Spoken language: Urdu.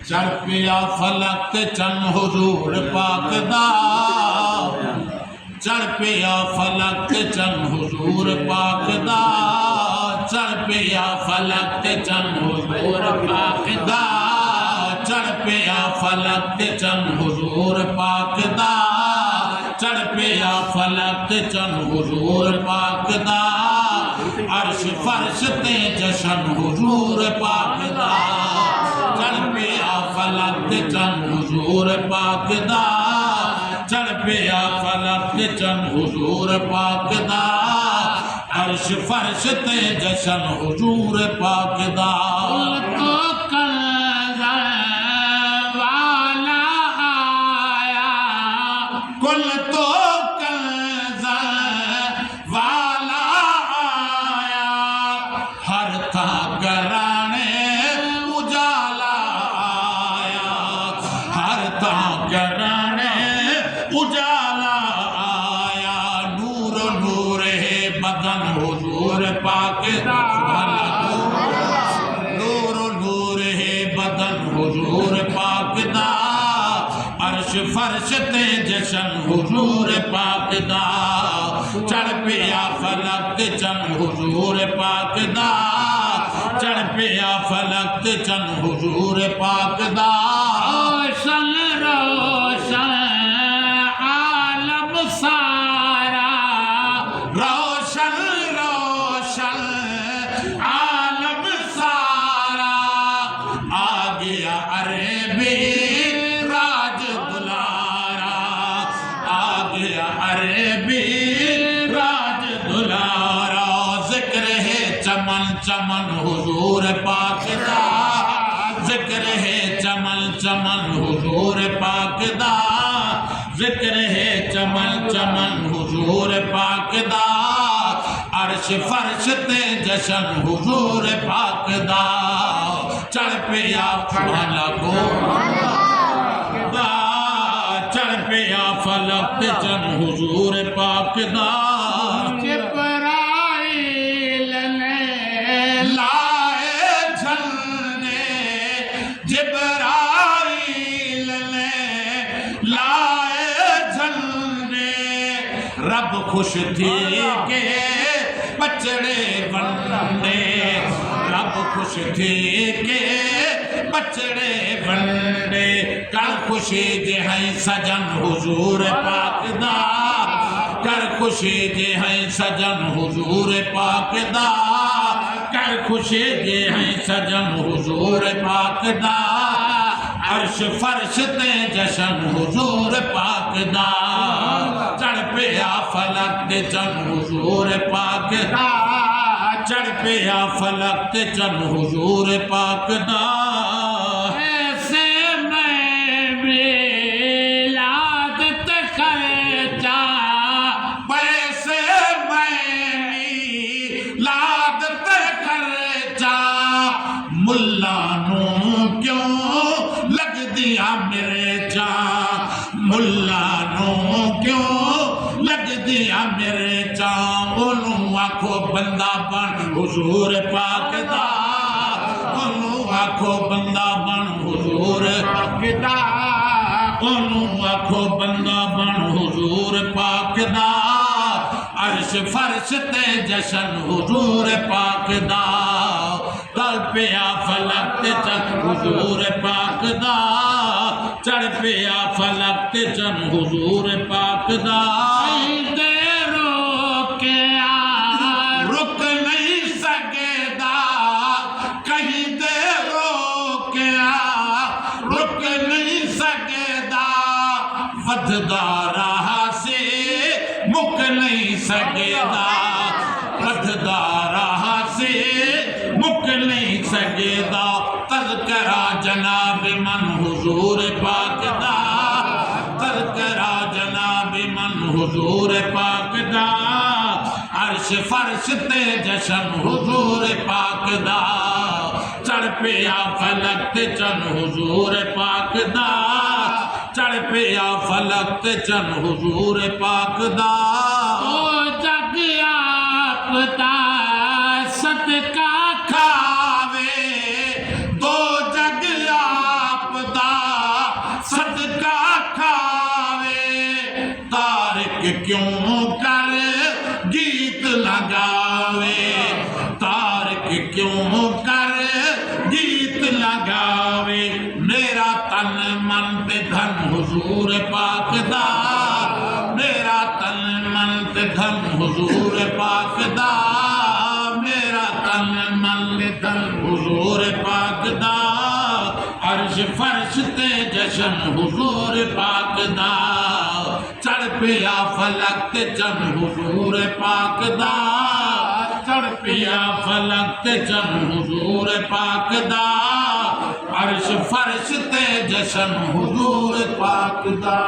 چڑھ پیا فلک تے چن حضور پاک دا چڑھ پیا فلک تے چن حضور پاک دا چڑھ پیا فلک تے چن حضور پاک دا چڑھ پیا فلک تے چن حضور پاک دا چڑھ پیا فلک تے چن حضور پاک دا عرش فرش تے جشن حضور پاک دا چڑھ پیا فلک تے چن حضور پاک دا چڑھ پیا فلک تے چن حضور پاک دا عرش فرش تے جشن حضور پاک دا کل تو کنز والا آیا ہر تھا گرانے اجالا آیا ہر تھا گرانے اجالا آیا نور نور ہے بدن حضور پاک دا نور نور ہے بدن حضور پاک دا عرش فرش تے جشن حضور پاک دا چڑھ پیا فلک تے چن حضور پاک دا چڑھ پیا فلک تے چن حضور پاک دا روشن روشن عالم سارا روشن روشن عالم سارا آ گیا عربی عربی راج دلارا ذکر ہے چمن چمن حضور پاک دا ذکر ہے چمن چمن حضور پاک دا ذکر ہے چمن چمن حضور پاک دا عرش فرش تے جشن حضور پاک دا چڑھ پیا فلک دا چڑھ پیا فلک تے چن حضور پاک دا جبرائیل نے لائے جھلنے جبرائیل نے لائے جھلنے رب خوش تھی کہ بچڑے بننے رب خوش تھی کہ بچڑے بننے کر خوشی جے ہیں سجن حضور پاک دا کر خوشی جے ہیں سجن حضور پاک دا کر خوشی جے ہیں سجن حضور پاک دا عرش فرش تے جشن حضور پاک دا چڑھ پیا فلک تے چن حضور پاک دا چڑھ پیا فلک تے چن حضور پاک دا ملانوں کیوں لگ دیا میرے جان ملانوں کیوں لگ دیا میرے جان انہوں آنکھوں بندہ بن حضور پاک دا انہوں آنکھوں بندہ بن حضور پاک دا انہوں آنکھوں بندہ بن حضور پاک دا عرش فرش تے جشن حضور پاک دا چڑھ پیا فلک تے چن حضور پاک دا چڑھ پیا فلک تے چن حضور پاک دا رک نہیں سکدا کہیں دے روکیا رک نہیں سکدا ودھدا راہ سے مک نہیں سکدا ودھدا راہ سے مک نہیں سکدا تذکرہ جناب من حضور پاک دا تذکرہ جناب من حضور پاک دا عرش فرش تے جشن حضور پاک دا چڑھ پیا فلک تے چن حضور پاک دا چڑھ پیا فلک تے چن حضور پاک دا او جگ آپ دا صدقہ کھاوے دو جگ آپ کیوں کر گیت لگاوے تارک کیوں کر گیت لگاوے میرا تن من تے دھن حضور پاک دا میرا تن من تے دھن حضور پاک دا میرا تن من تے دھن حضور پاک دا عرش فرش تے جشن حضور پاک دا چڑھ پیا فلک تے چن حضور پاک دا چڑھ پیا فلک تے چن حضور پاک دا عرش فرش تے جشن حضور پاک دا